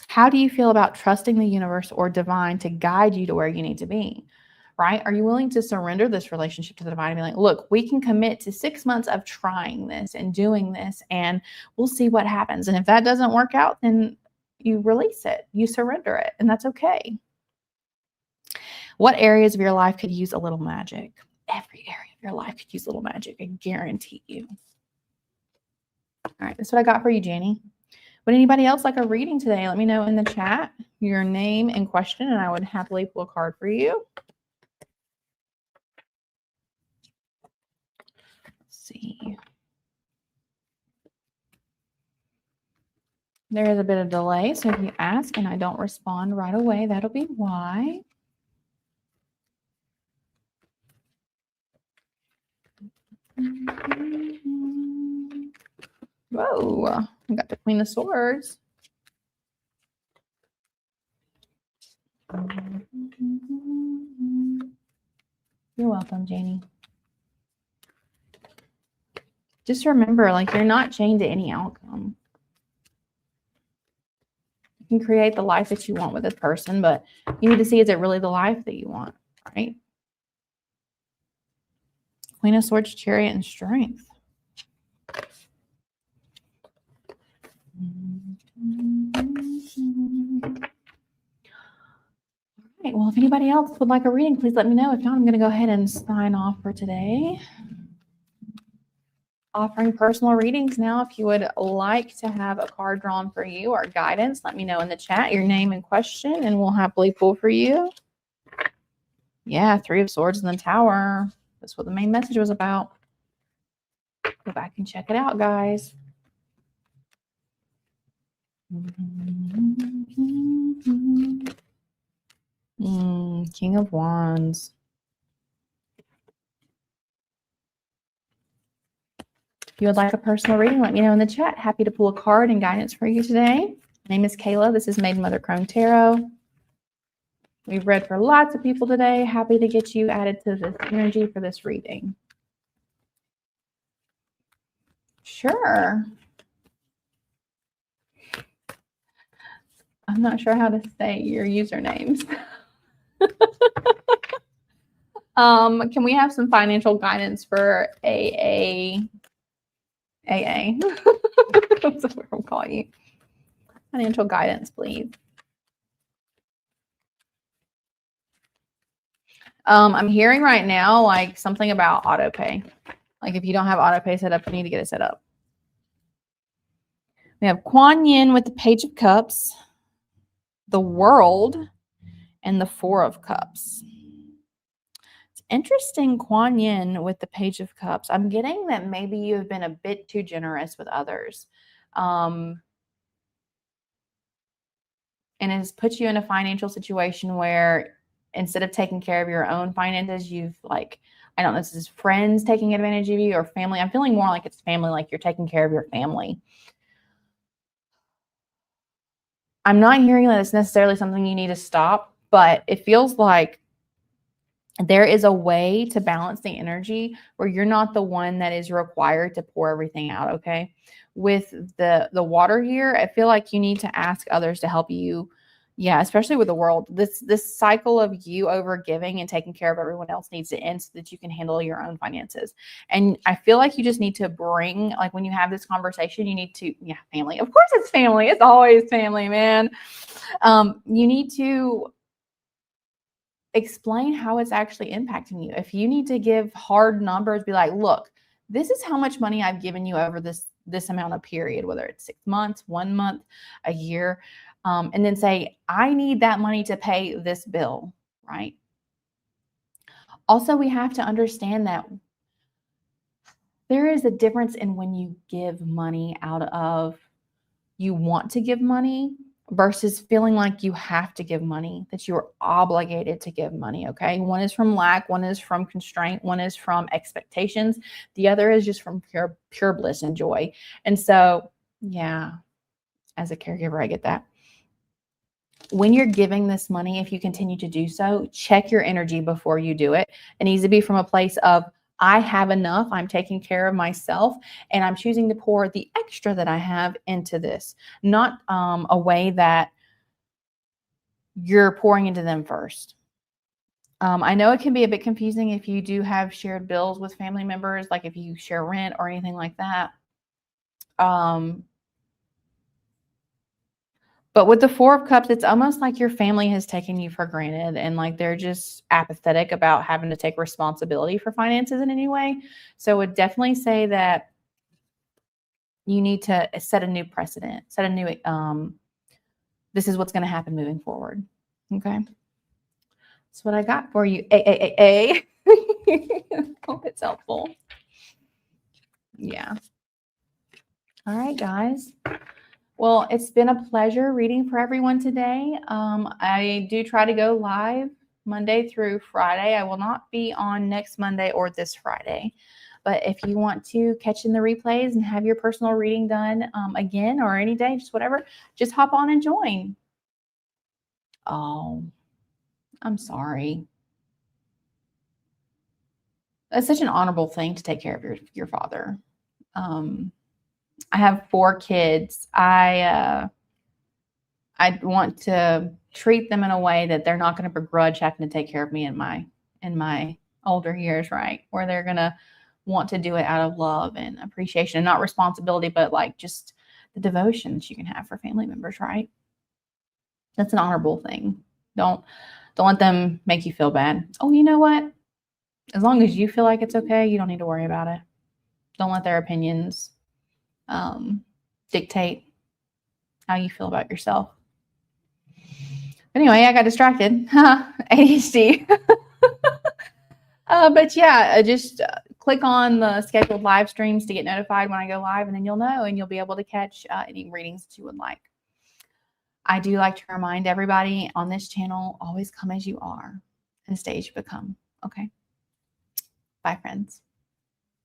How do you feel about trusting the universe or divine to guide you to where you need to be? Right? Are you willing to surrender this relationship to the divine and be like, look, we can commit to 6 months of trying this and doing this, and we'll see what happens. And if that doesn't work out, then you release it, you surrender it, and that's okay. What areas of your life could use a little magic? Every area of your life could use a little magic, I guarantee you. All right, that's what I got for you, Janie. Would anybody else like a reading today? Let me know in the chat your name and question, and I would happily pull a card for you. Let's see. There is a bit of delay, so if you ask and I don't respond right away, that'll be why. Whoa, I got the Queen of Swords. You're welcome, Janie. Just remember, like, you're not chained to any outcome. You can create the life that you want with this person, but you need to see, is it really the life that you want, right? Queen of Swords, Chariot, and Strength. All right, well, if anybody else would like a reading, please let me know. If not, I'm going to go ahead and sign off for today. offering personal readings now. If you would like to have a card drawn for you or guidance, let me know in the chat your name and question, and we'll happily pull for you. Yeah, Three of Swords in the Tower. That's what the main message was about. Go back and check it out, guys. King of Wands. If you would like a personal reading, let me know in the chat. Happy to pull a card and guidance for you today. My name is Kayla. This is Maiden Mother Crone Tarot. We've read for lots of people today. Happy to get you added to this energy for this reading. Sure. I'm not sure how to say your usernames. Can we have some financial guidance for AA? AA. That's what we'll call you. Financial guidance, please. I'm hearing right now like something about autopay. Like if you don't have autopay set up, you need to get it set up. We have Kuan Yin with the Page of Cups, the World, and the Four of Cups. It's interesting, Kuan Yin with the Page of Cups. I'm getting that maybe you've been a bit too generous with others. And it has put you in a financial situation where instead of taking care of your own finances, you've like, I don't know, this is friends taking advantage of you or family. I'm feeling more like it's family, like you're taking care of your family. I'm not hearing that it's necessarily something you need to stop, but it feels like there is a way to balance the energy where you're not the one that is required to pour everything out, okay? With the water here, I feel like you need to ask others to help you. Yeah, especially with the world. This cycle of you over giving and taking care of everyone else needs to end so that you can handle your own finances. And I feel like you just need to bring, like when you have this conversation, you need to, yeah, family. Of course it's family. It's always family, man. You need to explain how it's actually impacting you. If you need to give hard numbers, be like, look, this is how much money I've given you over this amount of period, whether it's 6 months, 1 month, a year. And then say, I need that money to pay this bill, right? Also, we have to understand that there is a difference in when you give money out of you want to give money versus feeling like you have to give money, that you're obligated to give money, okay? One is from lack, one is from constraint, one is from expectations. The other is just from pure bliss and joy. And so, yeah, as a caregiver, I get that. When you're giving this money, if you continue to do so, check your energy before you do it. It needs to be from a place of, I have enough, I'm taking care of myself, and I'm choosing to pour the extra that I have into this, not a way that you're pouring into them first. I know it can be a bit confusing if you do have shared bills with family members, like if you share rent or anything like that. But with the Four of Cups, it's almost like your family has taken you for granted and like they're just apathetic about having to take responsibility for finances in any way. So I would definitely say that you need to set a new precedent, set a new, this is what's going to happen moving forward. Okay. That's what I got for you. Hope it's helpful. Yeah. All right, guys. Well, it's been a pleasure reading for everyone today. I do try to go live Monday through Friday. I will not be on next Monday or this Friday. But if you want to catch in the replays and have your personal reading done again or any day, just whatever, just hop on and join. Oh, I'm sorry. That's such an honorable thing to take care of your father. I have 4 kids. I want to treat them in a way that they're not going to begrudge having to take care of me in my older years, right? Where they're going to want to do it out of love and appreciation and not responsibility, but like just the devotion that you can have for family members, right? That's an honorable thing. Don't let them make you feel bad. Oh, you know what? As long as you feel like it's okay, you don't need to worry about it. Don't let their opinions dictate how you feel about yourself. Anyway, I got distracted. ADHD. But yeah, just click on the scheduled live streams to get notified when I go live, and then you'll know, and you'll be able to catch any readings that you would like. I do like to remind everybody on this channel, always come as you are and stay as you become. Okay. Bye, friends.